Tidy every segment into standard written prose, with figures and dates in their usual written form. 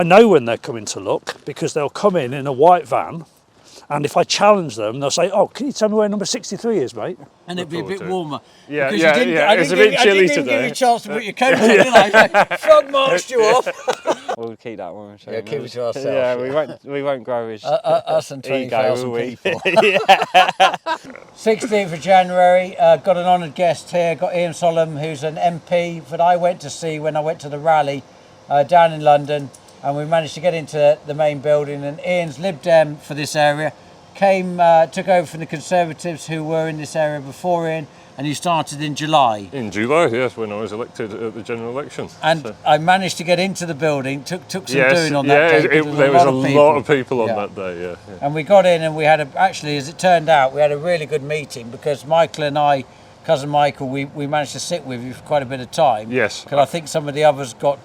I know when they're coming to look because they'll come in a white van, and if I challenge them, they'll say, "Oh, can you tell me where number 63 is, mate?" And it'd be a bit warmer. Yeah, because it's a bit chilly today. I didn't even give you a chance to put your coat on, did I? Frog marched you off. We'll keep that one. Yeah, keep it to ourselves. Yeah, we won't grow his us and 20,000 people. Yeah. 16th of January, got an honoured guest here, got Ian Sollom, who's an MP that I went to see when I went to the rally down in London, and we managed to get into the main building, and Ian's Lib Dem for this area, took over from the Conservatives who were in this area before Ian, and he started in July. In July, yes, when I was elected at the general election. And so I managed to get into the building, took some doing on that day. There was a lot of people on that day, yeah. And we got in and we had actually, as it turned out, we had a really good meeting because Michael and I, cousin Michael, we managed to sit with you for quite a bit of time. Yes. Because I think some of the others got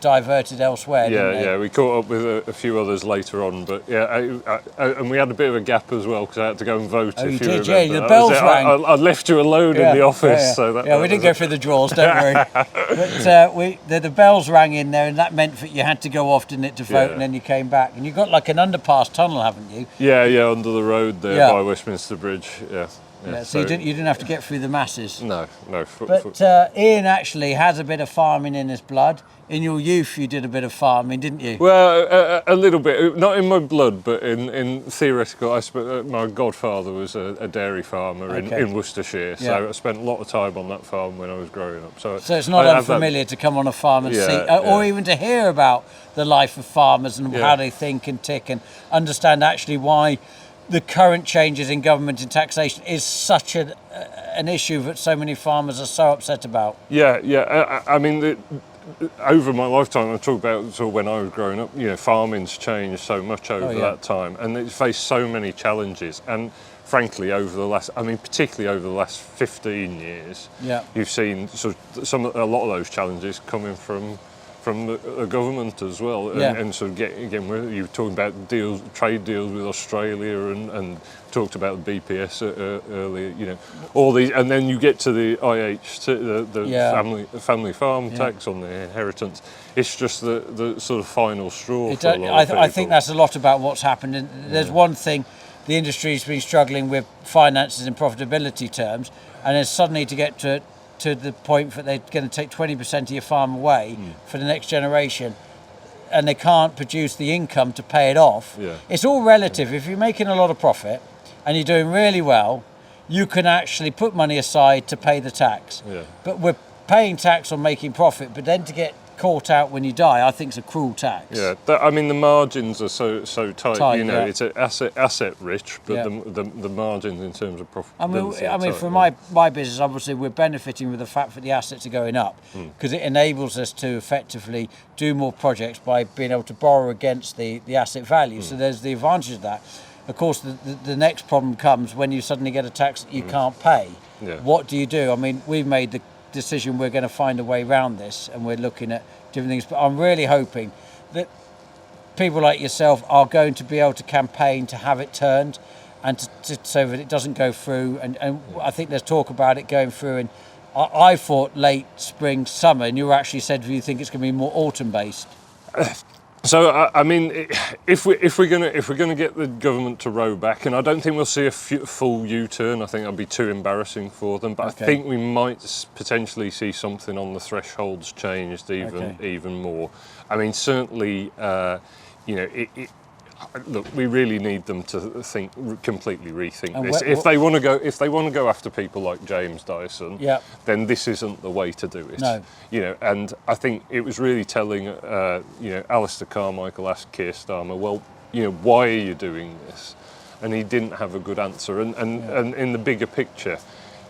diverted elsewhere, didn't they? Yeah, we caught up with a few others later on, but and we had a bit of a gap as well because I had to go and vote. Oh, you did, remember. Yeah, the bells rang. I left you alone in the office. So we didn't go through the drawers, don't worry. But the bells rang in there, and that meant that you had to go off, didn't it, to vote, and then you came back. And you've got like an underpass tunnel, haven't you? Yeah, under the road there by Westminster Bridge, so you didn't have to get through the masses. No. But Ian actually has a bit of farming in his blood. In your youth, you did a bit of farming, didn't you? Well, a little bit. Not in my blood, but in theoretical. My godfather was a dairy farmer in Worcestershire, so I spent a lot of time on that farm when I was growing up. So it's not unfamiliar to come on a farm and see, or even to hear about the life of farmers and how they think and tick, and understand actually why the current changes in government and taxation is such an issue that so many farmers are so upset about. I mean, over my lifetime, I talk about sort of when I was growing up, farming's changed so much over that time, and it's faced so many challenges. And frankly, particularly over the last 15 years, you've seen a lot of those challenges coming from the government as well, and sort of again, you were talking about trade deals with Australia, and talked about the BPS earlier. All these, and then you get to the IH, the family farm tax on the inheritance. It's just the sort of final straw. For a lot of people. I think that's a lot about what's happened. And there's one thing, the industry's been struggling with finances and profitability terms, and then suddenly to get to the point that they're going to take 20% of your farm away for the next generation, and they can't produce the income to pay it off. It's all relative. If you're making a lot of profit and you're doing really well, you can actually put money aside to pay the tax. But we're paying tax on making profit, but then to get caught out when you die, I think it's a cruel tax. The margins are so tight. It's an asset rich, but the margins in terms of profit. I mean, for my business, obviously we're benefiting with the fact that the assets are going up, because it enables us to effectively do more projects by being able to borrow against the asset value. So there's the advantage of that. Of course, the next problem comes when you suddenly get a tax that you can't pay. What do you do? I mean, we've made the decision we're going to find a way around this, and we're looking at different things, but I'm really hoping that people like yourself are going to be able to campaign to have it turned, and so that it doesn't go through, and I think there's talk about it going through, and I thought late spring, summer, and you actually said you think it's going to be more autumn based. So I mean, if we're gonna get the government to row back, and I don't think we'll see a full U-turn. I think that'd be too embarrassing for them. But I think we might potentially see something on the thresholds changed even more. I mean, certainly, look, we really need them to completely rethink this. If they want to go after people like James Dyson, then this isn't the way to do it. No. And I think it was really telling. Alistair Carmichael asked Keir Starmer, "Well, why are you doing this?" And he didn't have a good answer. And in the bigger picture,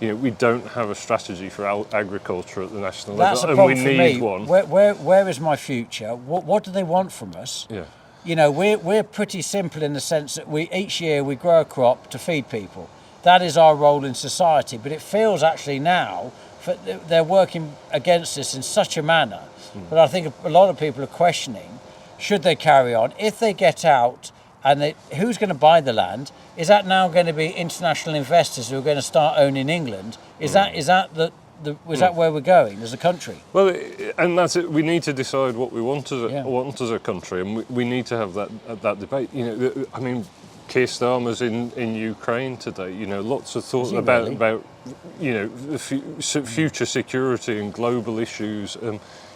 we don't have a strategy for agriculture at the national level, and we need one. Where is my future? What do they want from us? We're pretty simple in the sense that each year we grow a crop to feed people. That is our role in society. But it feels actually now that they're working against this in such a manner that I think a lot of people are questioning, should they carry on? If they get out, and who's going to buy the land? Is that now going to be international investors who are going to start owning England? Is that that where we're going as a country? Well, and that's it. We need to decide what we want as a country, and we need to have that debate. You know, I mean, Keir Starmer's in Ukraine today. You know, lots of thought about you know the future security and global issues.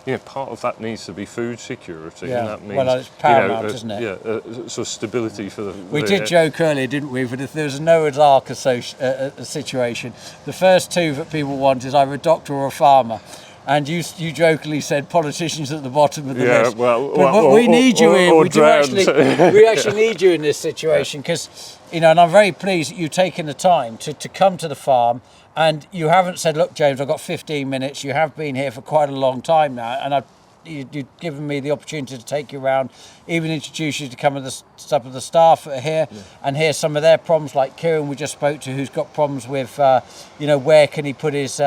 You know, part of that needs to be food security, and that means it's paramount, isn't it? Yeah, so stability for the. We did joke earlier, didn't we? But if there was a Noah's Ark situation, the first two that people want is either a doctor or a farmer. And you jokingly said politicians at the bottom of the list. But we need you in. We actually need you in this situation because, you know, and I'm very pleased that you've taken the time to come to the farm. And you haven't said, look, James, I've got 15 minutes. You have been here for quite a long time now. And you've given me the opportunity to take you around, even introduce you to some of the staff that are here and hear some of their problems, like Kieran we just spoke to, who's got problems with, you know, where can he put his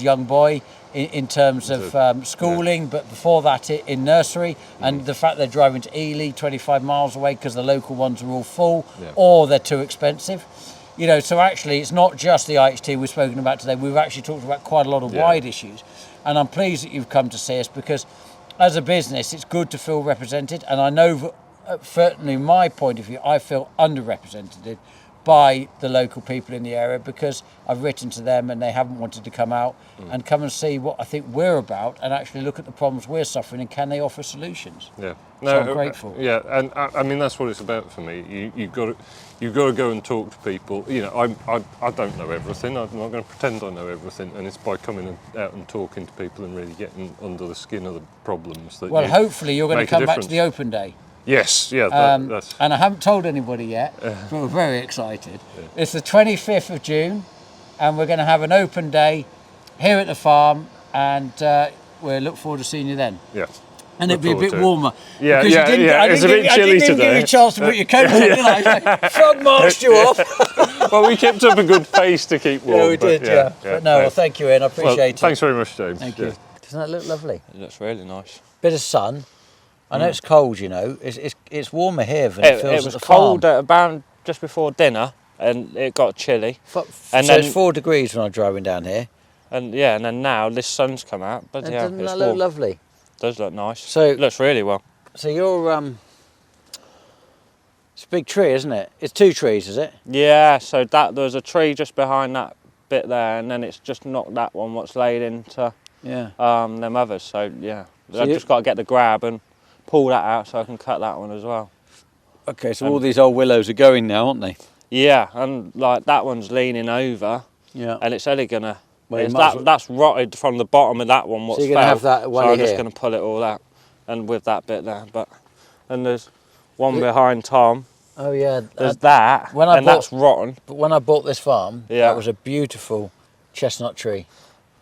young boy in terms of schooling, but before that in nursery, and the fact they're driving to Ely, 25 miles away because the local ones are all full or they're too expensive. You know, so actually it's not just the IHT we've spoken about today. We've actually talked about quite a lot of wide issues. And I'm pleased that you've come to see us because as a business, it's good to feel represented. And I know that, certainly my point of view, I feel underrepresented by the local people in the area because I've written to them and they haven't wanted to come out and come and see what I think we're about and actually look at the problems we're suffering and can they offer solutions. Yeah, so I'm grateful. Yeah, and I mean that's what it's about for me. You've got to go and talk to people. You know, I don't know everything. I'm not going to pretend I know everything, and it's by coming out and talking to people and really getting under the skin of the problems that. Well, hopefully you're going to come back to the open day. Yes, yeah, that's... And I haven't told anybody yet, but we're very excited. It's the 25th of June, and we're going to have an open day here at the farm, and we'll look forward to seeing you then. Yeah. And it'll be a bit warmer. Yeah, it's a bit chilly today. I didn't give you a chance to put your coat on, did I? Frog marched you off. Well, we kept up a good pace to keep warm. Yeah, we did, yeah. But no, well, thank you, Ian, I appreciate it. Thanks very much, James. Thank you. Doesn't that look lovely? It looks really nice. Bit of sun. I know it's cold, you know. It's warmer here than it feels at the farm. It was cold at about just before dinner, and it got chilly. And so it's 4 degrees when I'm driving down here. And yeah, and then now this sun's come out, but yeah, doesn't that look lovely? It does look nice. So it looks really well. So you're it's a big tree, isn't it? It's 2 trees, is it? Yeah. So there's a tree just behind that bit there, and then it's just knocked that one what's laid into them others. So yeah, I've just got to get the grab and pull that out so I can cut that one as well. Okay, so all these old willows are going now, aren't they? Yeah, and like that one's leaning over. Yeah. And it's only gonna. Well, that's rotted from the bottom of that one. What's so you're gonna have that one so I'm here. just gonna pull it all out, and with that bit there. And there's one behind Tom. Oh yeah. There's that. That's rotten. But when I bought this farm, that was a beautiful chestnut tree.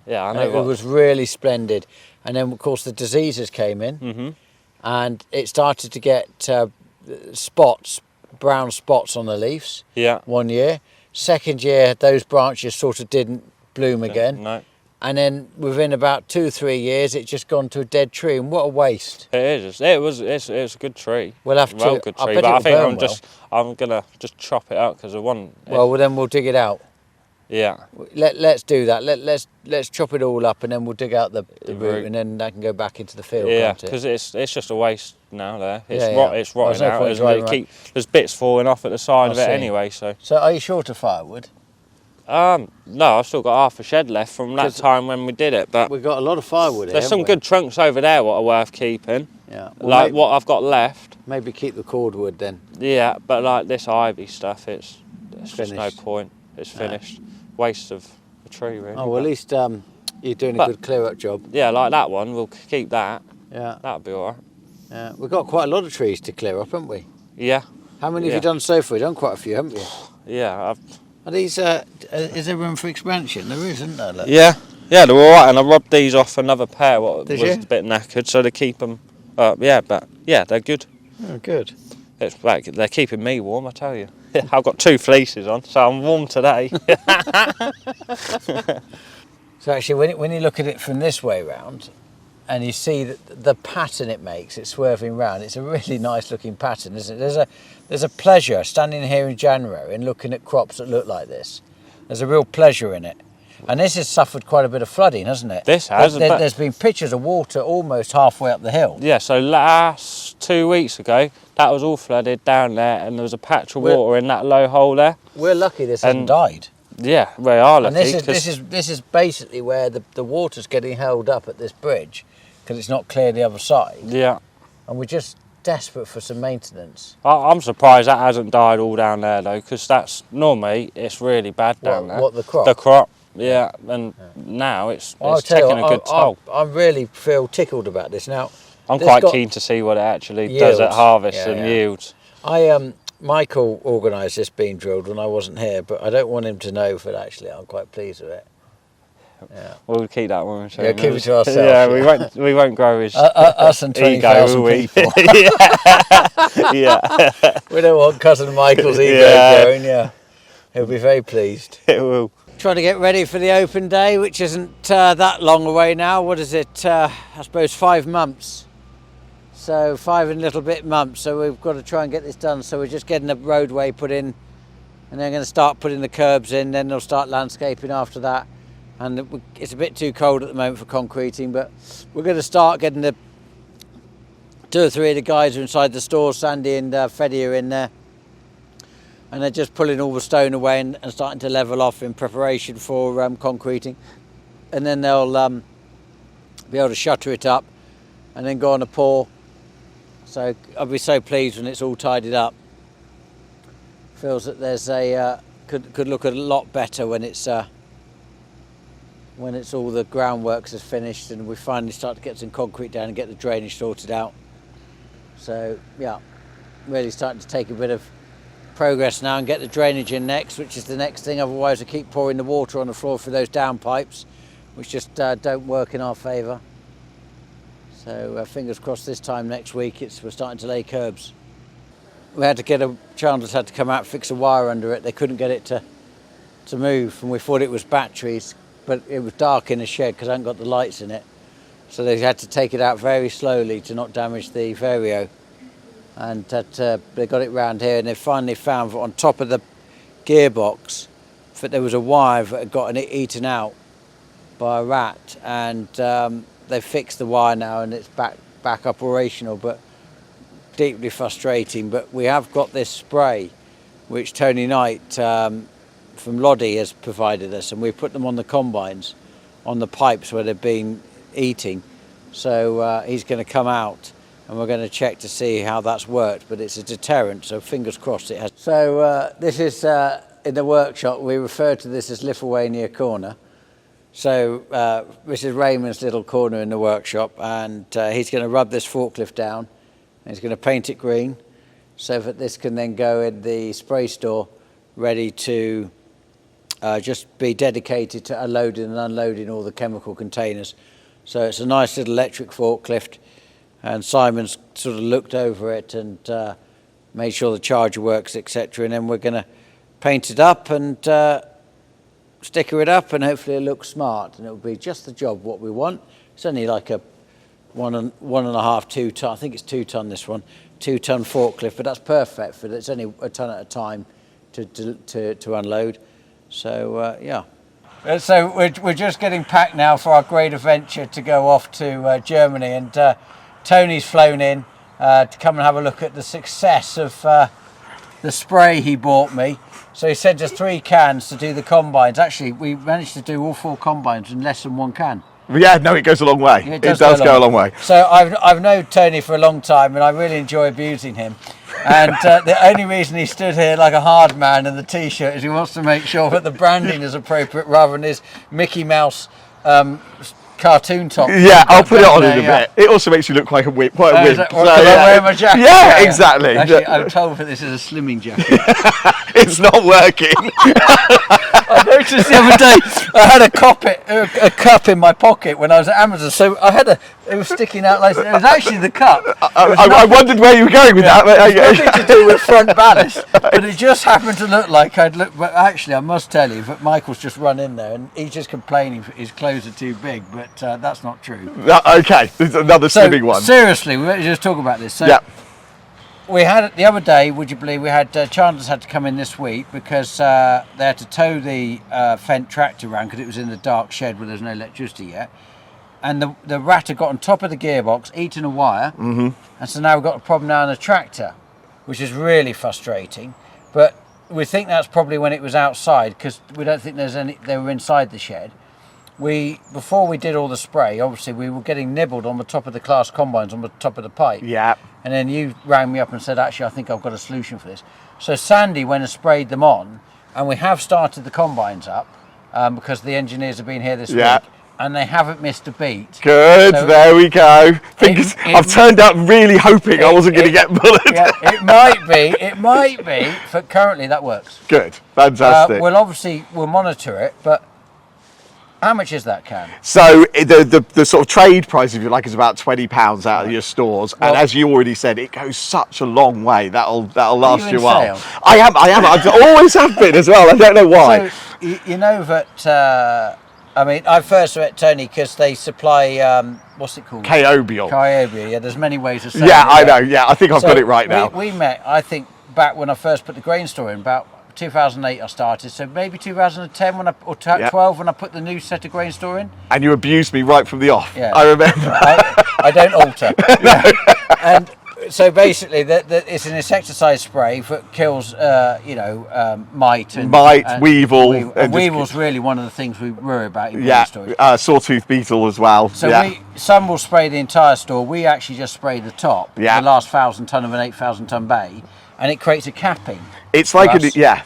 Yeah, I know. It was really splendid. And then of course the diseases came in. And it started to get brown spots on the leaves. Yeah. 1 year. Second year, those branches sort of didn't bloom again. No. And then within about 2-3 years, it's just gone to a dead tree. And what a waste! It is. It's a good tree. We'll have to. Good tree. But I think I'm gonna just chop it out because the one. Well, then we'll dig it out. Yeah. Let's do that. Let's chop it all up and then we'll dig out the root and then that can go back into the field. Yeah, because it's just a waste now there. It's rotting out. There's bits falling off at the side of it anyway. So are you short of firewood? No, I've still got half a shed left from that time when we did it. But we've got a lot of firewood. There's some good trunks over there what are worth keeping. Yeah. Well, what I've got left. Maybe keep the cordwood then. Yeah, but like this ivy stuff, it's just no point. It's finished. Waste of a tree, really. Oh, well, at least you're doing a good clear-up job. Yeah, like that one, we'll keep that. Yeah. That'll be all right. Yeah, we've got quite a lot of trees to clear up, haven't we? Yeah. How many have you done so far? You've done quite a few, haven't you? Yeah. Are these, is there room for expansion? There is, isn't there? Look. Yeah. Yeah, they're all right, and I rubbed these off another pair, what was a bit knackered, so to keep them they're good. Oh, good. It's like they're keeping me warm, I tell you. I've got 2 fleeces on, so I'm warm today. So actually, when you look at it from this way round, and you see the pattern it makes, it's swerving round. It's a really nice looking pattern, isn't it? There's a pleasure standing here in January and looking at crops that look like this. There's a real pleasure in it. And this has suffered quite a bit of flooding, hasn't it? This has. There's been pitches of water almost halfway up the hill. Yeah, so last 2 weeks ago, that was all flooded down there, and there was a patch of water in that low hole there. We're lucky this hasn't died. Yeah, we are lucky. And this is basically where the water's getting held up at this bridge, because it's not clear the other side. Yeah. And we're just desperate for some maintenance. I'm surprised that hasn't died all down there though, because that's normally it's really bad down there. What, the crop? The crop, yeah. And now it's taking a good toll. I really feel tickled about this. Now, I'm quite keen to see what it actually does at harvest and yields. Michael organised this being drilled when I wasn't here, but I don't want him to know, but actually I'm quite pleased with it. Yeah. We'll keep that one. Yeah, keep it to ourselves. Yeah, we won't grow his us and 20,000 people. Yeah. We don't want cousin Michael's ego going. Yeah, he'll be very pleased. It will. Trying to get ready for the open day, which isn't that long away now. What is it? I suppose 5 months. So 5 and a little bit months. So we've got to try and get this done. So we're just getting the roadway put in, and then going to start putting the curbs in. Then they'll start landscaping after that. And it's a bit too cold at the moment for concreting, but we're going to start getting the 2 or 3 of the guys who are inside the store, Sandy and Freddie, are in there, and they're just pulling all the stone away and starting to level off in preparation for concreting, and then they'll be able to shutter it up and then go on a pour. So I'll be so pleased when it's all tidied up. Feels that there's could look a lot better when it's all the groundworks is finished and we finally start to get some concrete down and get the drainage sorted out. So yeah, really starting to take a bit of progress now and get the drainage in next, which is the next thing. Otherwise I keep pouring the water on the floor for those down pipes, which just don't work in our favour. So fingers crossed this time next week we're starting to lay curbs. We had to get Chandler's had to come out and fix a wire under it. They couldn't get it to move, and we thought it was batteries, but it was dark in the shed because I hadn't got the lights in it. So they had to take it out very slowly to not damage the vario. And they got it round here, and they finally found that on top of the gearbox that there was a wire that had gotten it eaten out by a rat, and they fixed the wire now and it's back operational, but deeply frustrating. But we have got this spray which Tony Knight from Rodi has provided us, and we put them on the combines, on the pipes where they've been eating. So he's going to come out and we're going to check to see how that's worked, but it's a deterrent, so fingers crossed it has. So this is in the workshop. We refer to this as Lithuania corner. So this is Raymond's little corner in the workshop, and he's going to rub this forklift down and he's going to paint it green so that this can then go in the spray store ready to just be dedicated to unloading and unloading all the chemical containers. So it's a nice little electric forklift, and Simon's sort of looked over it and made sure the charger works, etc. And then we're going to paint it up and sticker it up, and hopefully it looks smart and it'll be just the job what we want. It's only like a 1.5, 2 ton, I think it's 2 ton this one, 2 ton forklift, but that's perfect for it. It's only a ton at a time to unload. So yeah. So we're just getting packed now for our great adventure to go off to Germany, and Tony's flown in to come and have a look at the success of the spray he bought me. So he sent us 3 cans to do the combines. Actually, we managed to do all 4 combines in less than 1 can. Yeah, no, it goes a long way. It does go a long way. So I've known Tony for a long time, and I really enjoy abusing him. And the only reason he stood here like a hard man in the t-shirt is he wants to make sure that the branding is appropriate rather than his Mickey Mouse cartoon top. Yeah, I'll put it on in a bit. It also makes you look quite a wimp. Or can I wear my jacket? Yeah, exactly. Actually, I'm told that this is a slimming jacket. It's not working. I noticed the other day I had a cup in my pocket when I was at Amazon, so it was sticking out like it was actually the cup. I wondered where you were going with that. But, nothing to do with front ballast, but it just happened to look like But actually, I must tell you that Michael's just run in there and he's just complaining that his clothes are too big, but that's not true. Okay, there's another slimming one. Seriously, we better just talk about this. So, yeah. we had the other day, would you believe, we had Chandler's had to come in this week because they had to tow the Fendt tractor around because it was in the dark shed where there's no electricity yet. And the rat had got on top of the gearbox, eaten a wire, and so now we've got a problem now on the tractor, which is really frustrating. But we think that's probably when it was outside because we don't think there's any. They were inside the shed. Before we did all the spray, obviously we were getting nibbled on the top of the class combines, on the top of the pipe. Yeah. And then you rang me up and said, actually, I think I've got a solution for this. So Sandy went and sprayed them on, and we have started the combines up because the engineers have been here this week, and they haven't missed a beat. Good, so there we go. I've turned up really hoping I wasn't going to get bullied. Yeah, it might be, but currently that works. Good, fantastic. We'll monitor it, but how much is that can? So the sort of trade price, if you like, is about £20 out of your stores, and as you already said, it goes such a long way. That'll last you a while. Sale? I am. I always have been as well. I don't know why. So you know that. I mean, I first met Tony because they supply what's it called? Kaobial. Yeah, there's many ways of saying Yeah, it. I know. Yeah, I think I've got it right now. We met, I think, back when I first put the grain store in, about 2008 I started, so maybe 2010 or 12 when I put the new set of grain store in. And you abused me right from the off. Yeah. I remember. I don't alter. And so basically, it's an insecticide spray that kills, mite and weevil. And weevil's really one of the things we worry about in grain storage. Sawtooth beetle as well. So some will spray the entire store. We actually just spray the top, the last 1,000 ton of an 8,000 ton bay, and it creates a capping. It's like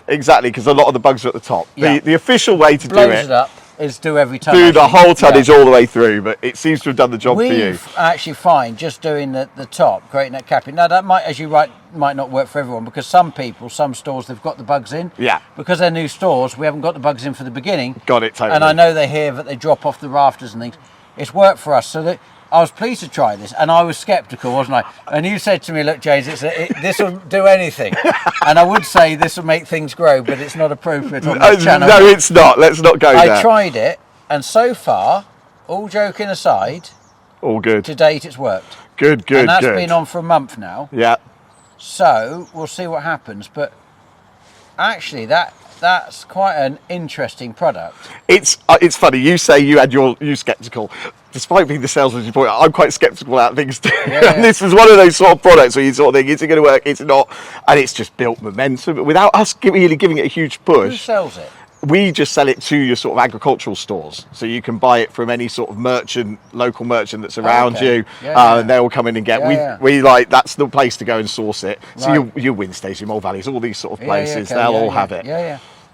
exactly, because a lot of the bugs are at the top. Yeah. The official way to Blows do it up is do every ton. Do the whole tonnage all the way through, but it seems to have done the job for you. Actually find just doing the top, creating that capping. Now that might, as you write, might not work for everyone because some stores, they've got the bugs in. Yeah. Because they're new stores, we haven't got the bugs in for the beginning. Got it, totally. And I know they hear that they drop off the rafters and things. It's worked for us, so that I was pleased to try this, and I was sceptical, wasn't I? And you said to me, "Look, James, this will do anything," and I would say this will make things grow, but it's not appropriate on this channel. No, it's not. Let's not go there. I tried it, and so far, all joking aside, all good. To date, it's worked. Good. And that's been on for a month now. Yeah. So we'll see what happens, but actually, that's quite an interesting product. It's funny. You say you sceptical. Despite being the salesman, you point out, I'm quite sceptical about things too. Yeah. And this is one of those sort of products where you sort of think, is it going to work? Is it not? And it's just built momentum without us really giving it a huge push. Who sells it? We just sell it to your sort of agricultural stores, so you can buy it from any sort of local merchant that's around you, and they'll come in and get. We like that's the place to go and source it. So you Win Station, Mole Valleys, all these sort of places, they'll all have it.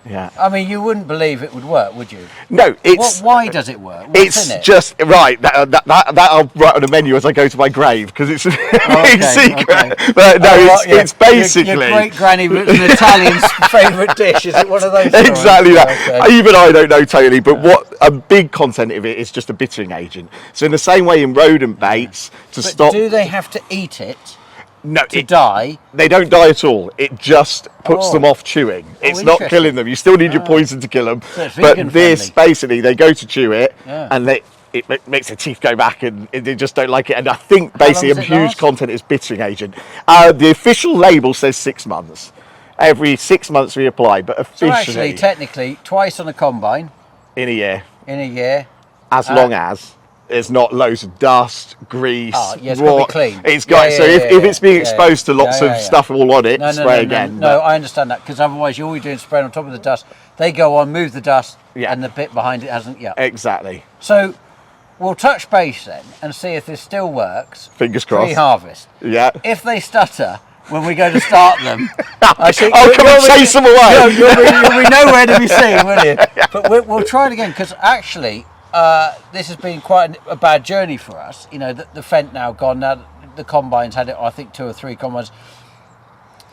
Yeah. I mean, you wouldn't believe it would work, would you? No, it's. Why does it work? What's in it? Just right. That I'll write on a menu as I go to my grave because it's a big secret. Okay. But no, it's basically your great granny was an Italian's favourite dish. Is it one of those? Exactly that. Okay. Even I don't know totally, but what a big content of it is just a bittering agent. So in the same way in rodent baits stop. Do they have to eat it? No, to die? They don't die at all. It just puts them off chewing. It's not killing them. You still need your poison to kill them. So but this, basically, they go to chew it, and it makes their teeth go back, and they just don't like it. And I think basically a huge content is bittering agent. The official label says 6 months. Every 6 months we apply, but officially... So actually, technically, twice on a combine. In a year. As long as... There's not loads of dust, grease, it's got to be clean. It's got if it's being exposed to lots of stuff all on it, spray again. No, I understand that because otherwise you're always doing spraying on top of the dust. They go on, move the dust, and the bit behind it hasn't yet. Exactly. So we'll touch base then and see if this still works. Fingers crossed. Pre-harvest. Yeah. If they stutter when we go to start them, I think I'll come and chase them away. You'll be nowhere to be seen, will you? But we'll try it again because actually. This has been quite a bad journey for us. You know, the Fendt now gone. Now the combines had it, I think 2 or 3 combines.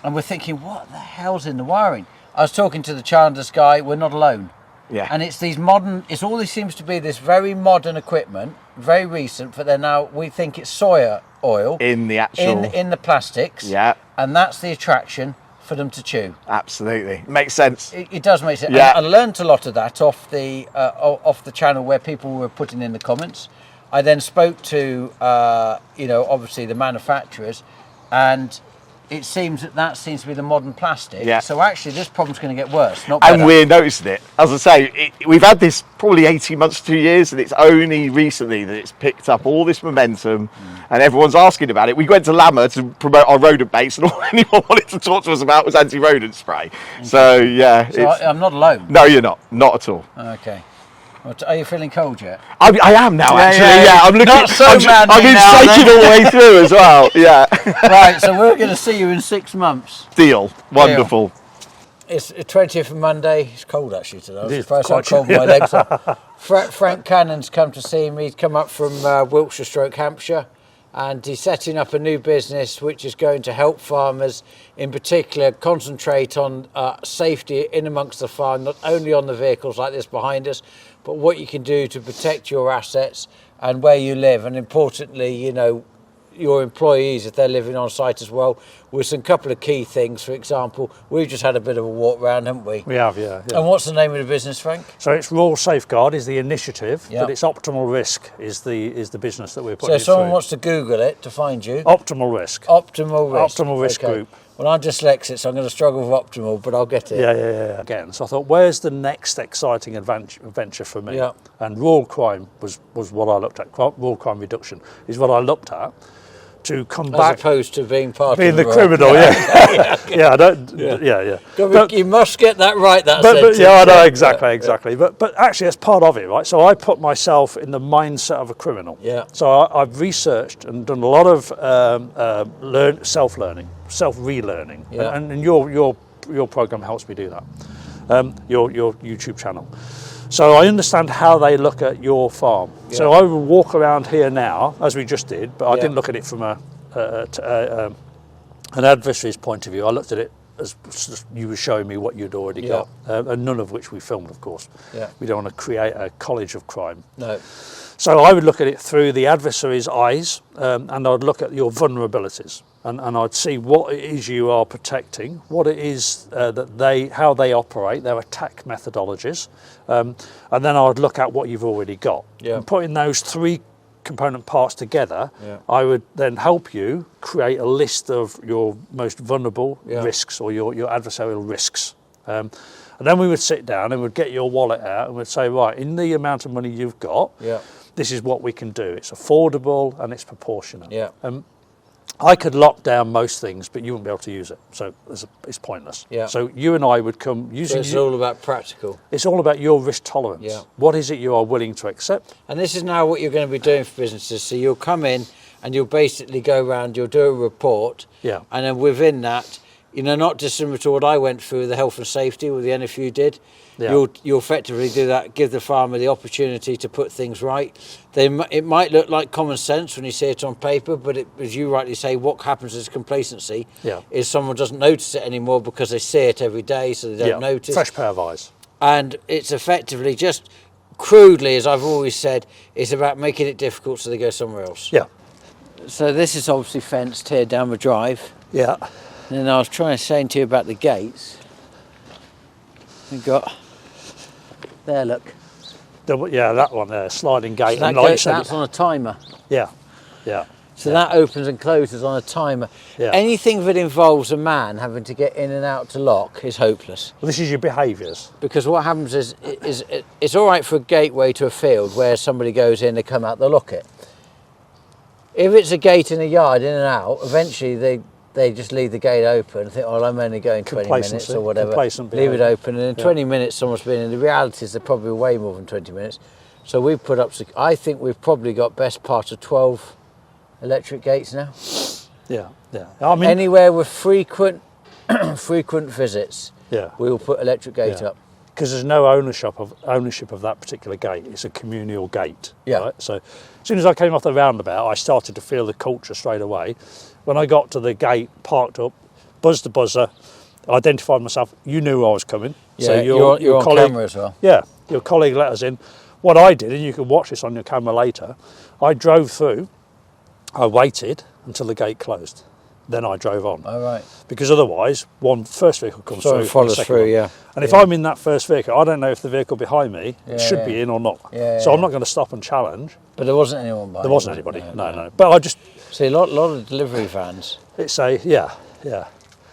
And we're thinking, what the hell's in the wiring? I was talking to the Chandler's guy. We're not alone. Yeah. And it's these modern, this seems to be this very modern equipment, very recent, but then now we think it's soya oil. In the actual... In the plastics. Yeah. And that's the attraction for them to chew. Absolutely. Makes sense. It does make sense. Yeah. I learnt a lot of that off the channel where people were putting in the comments. I then spoke to, obviously the manufacturers, and it seems that seems to be the modern plastic. Yeah. So actually, this problem's going to get worse, not better. And we're noticing it. As I say, we've had this probably 18 months to 2 years, and it's only recently that it's picked up all this momentum, and everyone's asking about it. We went to Lama to promote our rodent baits, and all anyone wanted to talk to us about was anti-rodent spray. So, yeah. So I'm not alone? No, you're not. Not at all. Okay. Are you feeling cold yet? I am now, actually. Yeah. I'm looking. Not so I've been shaking all the way through as well. Yeah. Right, so we're going to see you in 6 months. Deal. Wonderful. It's the 20th of Monday. It's cold actually today. It is First how quite cold my legs are. Frank Cannon's come to see me. He's come up from Wiltshire / Hampshire, and he's setting up a new business which is going to help farmers, in particular, concentrate on safety in amongst the farm, not only on the vehicles like this behind us, but what you can do to protect your assets and where you live, and importantly, you know, your employees if they're living on site as well, with some couple of key things. For example, we've just had a bit of a walk round, haven't we? We have, yeah. And what's the name of the business, Frank? So it's Rural Safeguard is the initiative, Yeah. but it's Optimal Risk is the business that we're So putting if someone through. wants to Google it to find you. Optimal Risk. Optimal Risk. Optimal Risk Group. Well, I'm dyslexic, so I'm going to struggle with optimal, but I'll get it. Yeah. Again, so I thought, where's the next exciting adventure for me? Yeah. And rural crime was what I looked at. Rural crime reduction is what I looked at to come As back. opposed to being part Being of the role. criminal, yeah. Yeah, I don't. Yeah. But- You must get that right. That but sentence. yeah, I know exactly. But actually, that's part of it, right? So I put myself in the mindset of a criminal. Yeah. So I've researched and done a lot of self-learning, self-relearning, Yeah. and your program helps me do that. Your YouTube channel. So I understand how they look at your farm. Yeah. So I will walk around here now, as we just did, but I Yeah. didn't look at it from an adversary's point of view. I looked at it as you were showing me what you'd already Yeah. got, and none of which we filmed, of course. Yeah. We don't want to create a college of crime. No. So I would look at it through the adversary's eyes, and I'd look at your vulnerabilities, and I'd see what it is you are protecting, what it is how they operate, their attack methodologies, and then I would look at what you've already got. Yeah. And putting those three component parts together, Yeah. I would then help you create a list of your most vulnerable Yeah. risks or your adversarial risks. And then we would sit down and we'd get your wallet out and we'd say, right, in the amount of money you've got, Yeah. this is what we can do. It's affordable and it's proportionate. Yeah. I could lock down most things, but you wouldn't be able to use it. So it's pointless. Yeah. So you and I would come So using... it's all about practical. It's all about your risk tolerance. Yeah. What is it you are willing to accept? And this is now what you're going to be doing for businesses. So you'll come in and you'll basically go around, you'll do a report. Yeah. And then within that, you know, not dissimilar to what I went through with the health and safety, with the NFU did. Yeah. You'll effectively do that, give the farmer the opportunity to put things right. It might look like common sense when you see it on paper, but as you rightly say, what happens is complacency. Yeah. Is someone doesn't notice it anymore because they see it every day, so they don't notice. Fresh pair of eyes. And it's effectively just crudely, as I've always said, it's about making it difficult so they go somewhere else. Yeah. So this is obviously fenced here down the drive. Yeah. And then I was trying to say to you about the gates. We've got, there look. Yeah, that one there, sliding gate. So and like you said, that's on a timer. Yeah. So that opens and closes on a timer. Yeah. Anything that involves a man having to get in and out to lock is hopeless. Well, this is your behaviours. Because what happens is it's all right for a gateway to a field where somebody goes in, they come out, they lock it. If it's a gate in a yard, in and out, eventually they just leave the gate open and think, oh, I'm only going 20 minutes or whatever. Complacent Leave it behaviour. open, and in 20 minutes someone's been in. The reality is they're probably way more than 20 minutes. So we've put up, I think we've probably got best part of 12 electric gates now. Yeah. I mean, Anywhere with frequent visits, yeah. we'll put electric gate Yeah. up. Because there's no ownership of that particular gate. It's a communal gate. Yeah. Right? So as soon as I came off the roundabout, I started to feel the culture straight away. When I got to the gate, parked up, buzzed the buzzer, identified myself. You knew I was coming. Yeah, so you're on colleague, camera as well. Yeah, your colleague let us in. What I did, and you can watch this on your camera later, I drove through. I waited until the gate closed. Then I drove on. All right. Because otherwise, first vehicle comes So through. it follows and the second through, one. yeah. And if I'm in that first vehicle, I don't know if the vehicle behind me should be in or not. Yeah, so yeah. I'm not going to stop and challenge. But there wasn't anyone by. There wasn't anybody. No. But I just, See, a lot of delivery vans. it's a, yeah. Yeah.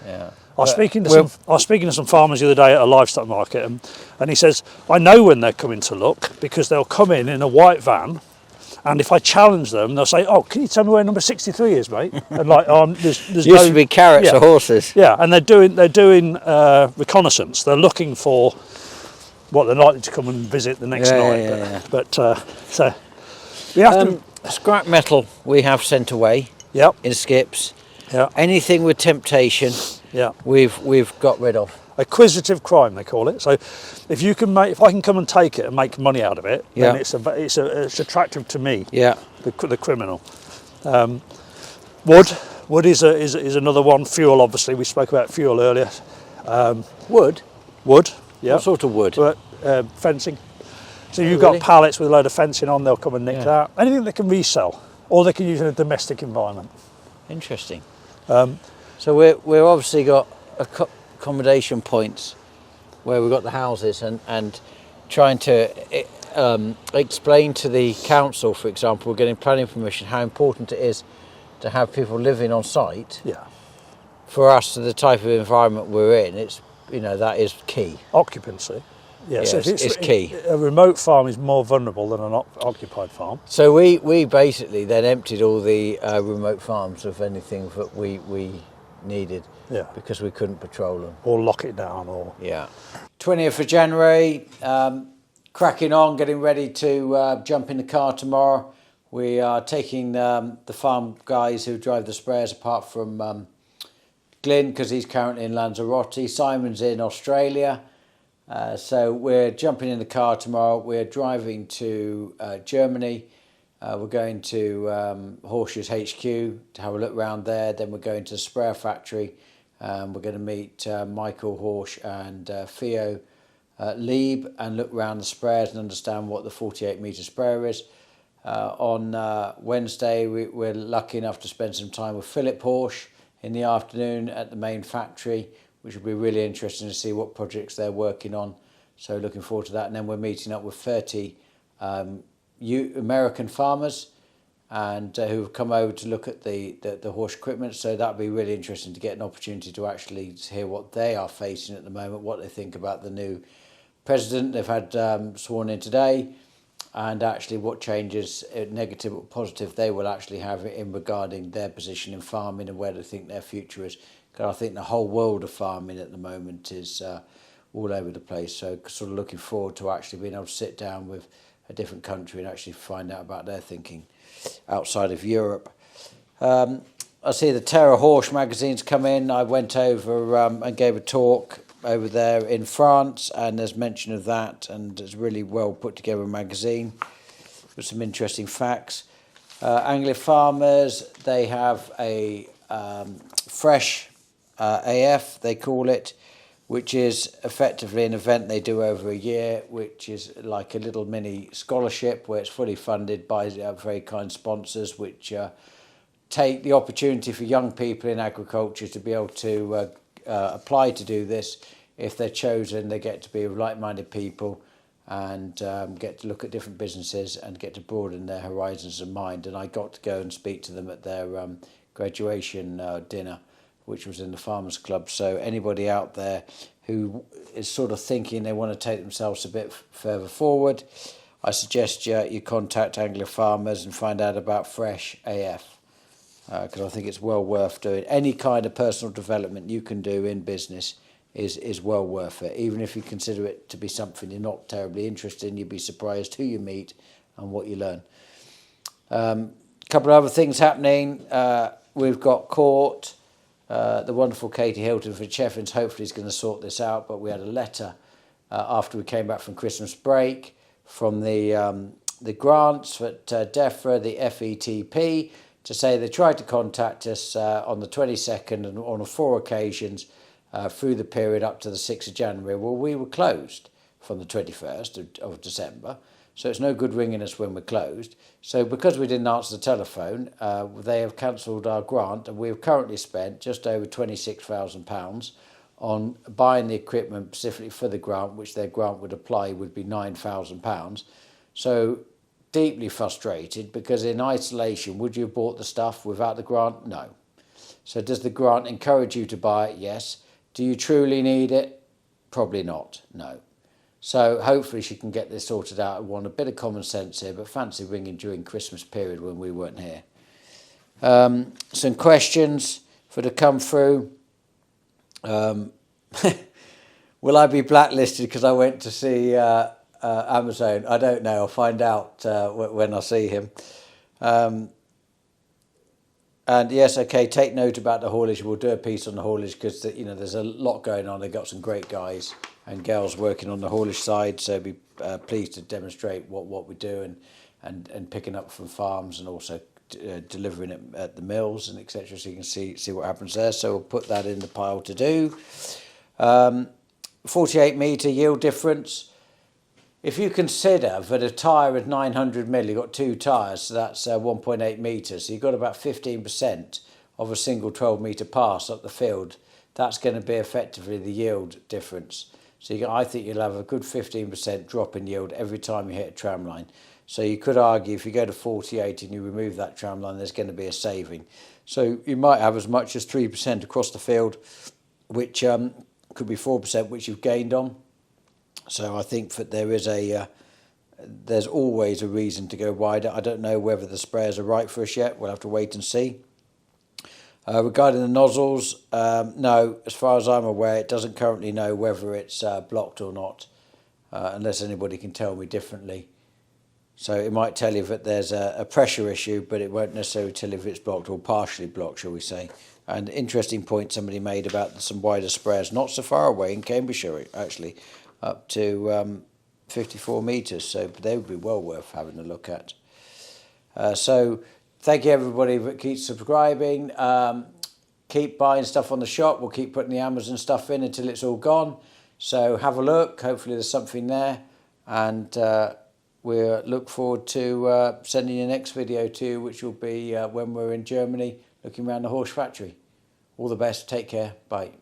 Yeah. I was speaking to some farmers the other day at a livestock market, and he says, I know when they're coming to look, because they'll come in a white van, and if I challenge them, they'll say, "Oh, can you tell me where number 63 is, mate?" And like, there's used to be carrots or horses. Yeah, and they're doing reconnaissance. They're looking for what they're likely to come and visit the next night. But so we have to scrap metal. We have sent away. Yep. In skips. Yeah. Anything with temptation. Yeah. We've got rid of. Acquisitive crime, they call it. So if I can come and take it and make money out of it, then it's attractive to me. Yeah. The criminal. Wood is another one. Fuel, obviously, we spoke about fuel earlier. Wood. Yeah. What sort of wood? Fencing. So you've got pallets with a load of fencing on. They'll come and nick that. Anything they can resell, or they can use in a domestic environment. Interesting. So we're obviously got accommodation points where we've got the houses and trying to explain to the council, for example, getting planning permission, how important it is to have people living on site. Yeah. For us, the type of environment we're in, that is key. Occupancy. Yes, it's key. A remote farm is more vulnerable than an occupied farm. So we basically then emptied all the remote farms of anything that we needed. Yeah. Because we couldn't patrol them. Or lock it down. 20th of January, cracking on, getting ready to jump in the car tomorrow. We are taking the farm guys who drive the sprayers apart from Glyn, because he's currently in Lanzarote. Simon's in Australia. So we're jumping in the car tomorrow. We're driving to Germany. We're going to Horsch's HQ to have a look around there. Then we're going to the sprayer factory. We're going to meet Michael Horsch and Theo Lieb and look around the sprayers and understand what the 48-metre sprayer is. On Wednesday, we're lucky enough to spend some time with Philip Horsch in the afternoon at the main factory, which will be really interesting to see what projects they're working on. So looking forward to that. And then we're meeting up with 30 American farmers and who've come over to look at the Horsch equipment. So that'll be really interesting to get an opportunity to actually hear what they are facing at the moment, what they think about the new president they've had sworn in today, and actually what changes, negative or positive, they will actually have in regarding their position in farming and where they think their future is. Because I think the whole world of farming at the moment is all over the place. So sort of looking forward to actually being able to sit down with a different country and actually find out about their thinking outside of Europe. I see the Terra Horsch magazines come in. I went over and gave a talk over there in France, and there's mention of that, and it's really well put together magazine with some interesting facts. Anglia Farmers, they have a fresh AF, they call it, which is effectively an event they do over a year, which is like a little mini scholarship where it's fully funded by very kind sponsors, which take the opportunity for young people in agriculture to be able to apply to do this. If they're chosen, they get to be with like-minded people and get to look at different businesses and get to broaden their horizons of mind. And I got to go and speak to them at their graduation dinner, which was in the Farmers Club. So anybody out there who is sort of thinking they want to take themselves a bit further forward, I suggest you contact Anglia Farmers and find out about Fresh AF, because I think it's well worth doing. Any kind of personal development you can do in business is well worth it. Even if you consider it to be something you're not terribly interested in, you'd be surprised who you meet and what you learn. A couple of other things happening. We've got court. The wonderful Katie Hilton for Cheffins hopefully is going to sort this out, but we had a letter after we came back from Christmas break from the grants at DEFRA, the FETP, to say they tried to contact us on the 22nd and on 4 occasions through the period up to the 6th of January. Well, we were closed from the 21st of December, so it's no good ringing us when we're closed. So because we didn't answer the telephone, they have cancelled our grant, and we've currently spent just over £26,000 on buying the equipment specifically for the grant, which their grant would apply would be £9,000. So deeply frustrated, because in isolation, would you have bought the stuff without the grant? No. So does the grant encourage you to buy it? Yes. Do you truly need it? Probably not, no. So hopefully she can get this sorted out. I want a bit of common sense here, but fancy ringing during Christmas period when we weren't here. Some questions for to come through. Will I be blacklisted because I went to see Amazon? I don't know. I'll find out when I see him. And yes, okay, take note about the haulage. We'll do a piece on the haulage because there's a lot going on. They've got some great guys and girls working on the haulage side, so be pleased to demonstrate what we do and picking up from farms and also delivering it at the mills and etc. So you can see what happens there. So we'll put that in the pile to do. 48 metre yield difference. If you consider that a tyre is 900 mil, you've got 2 tyres, so that's 1.8 metres. So you've got about 15% of a single 12 metre pass up the field. That's going to be effectively the yield difference. So I think you'll have a good 15% drop in yield every time you hit a tram line. So you could argue if you go to 48 and you remove that tram line, there's going to be a saving. So you might have as much as 3% across the field, which could be 4%, which you've gained on. So I think that there's always a reason to go wider. I don't know whether the sprayers are right for us yet. We'll have to wait and see. Regarding the nozzles, no, as far as I'm aware, it doesn't currently know whether it's blocked or not, unless anybody can tell me differently. So it might tell you that there's a pressure issue, but it won't necessarily tell you if it's blocked or partially blocked, shall we say. And interesting point somebody made about some wider sprayers, not so far away in Cambridgeshire, actually, up to 54 metres, so they would be well worth having a look at. So thank you everybody that keeps subscribing. Keep buying stuff on the shop. We'll keep putting the Amazon stuff in until it's all gone. So have a look. Hopefully there's something there. And we'll look forward to sending you the next video to you, which will be when we're in Germany looking around the Horsch factory. All the best. Take care. Bye.